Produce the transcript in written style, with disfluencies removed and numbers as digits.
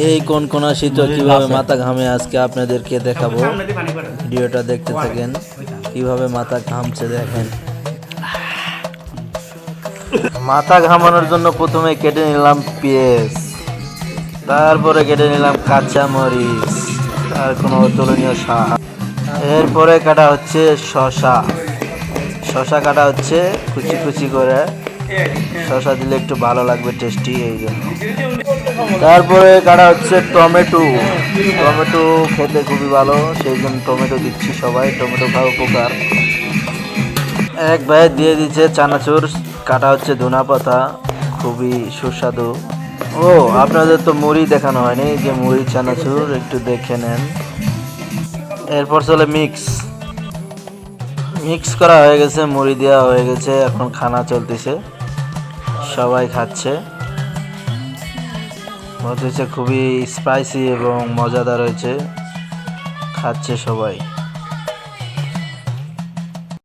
এই কোনকোনা শীত কিভাবে মাথা ঘামে আজকে আপনাদেরকে দেখাবো। ভিডিওটা দেখতে থাকেন, কিভাবে মাথা ঘামছে দেখেন। মাথা ঘামানোর জন্য প্রথমে কেটে নিলাম পেঁয়াজ, তারপরে কেটে নিলাম কাঁচা মরিচ, আর কোনো অতুলনীয় স্বাদ। এরপরে কাটা হচ্ছে শশা কাটা হচ্ছে কুচি কুচি করে। শশা দিলে একটু ভালো লাগবে, টেস্টি এই জন্য। তারপরে কাটা হচ্ছে টমেটো খেতে খুবই ভালো, সেই জন্য টমেটো দিচ্ছি। সবাই টমেটো খাওয়া উপকার। এক ভাই দিয়ে দিচ্ছে চানাচুর, কাটা হচ্ছে ধনা পাতা, খুবই সুস্বাদু। ও আপনাদের তো মুড়ি দেখানো হয়নি, যে মুড়ি চানাচুর একটু দেখে নেন। এরপর চলে মিক্স করা হয়ে গেছে, মুড়ি দেওয়া হয়ে গেছে, এখন খানা চলতেছে, সবাই খাচ্ছে। হচ্ছে খুবই স্পাইসি এবং মজাদার হয়েছে, খাচ্ছে সবাই।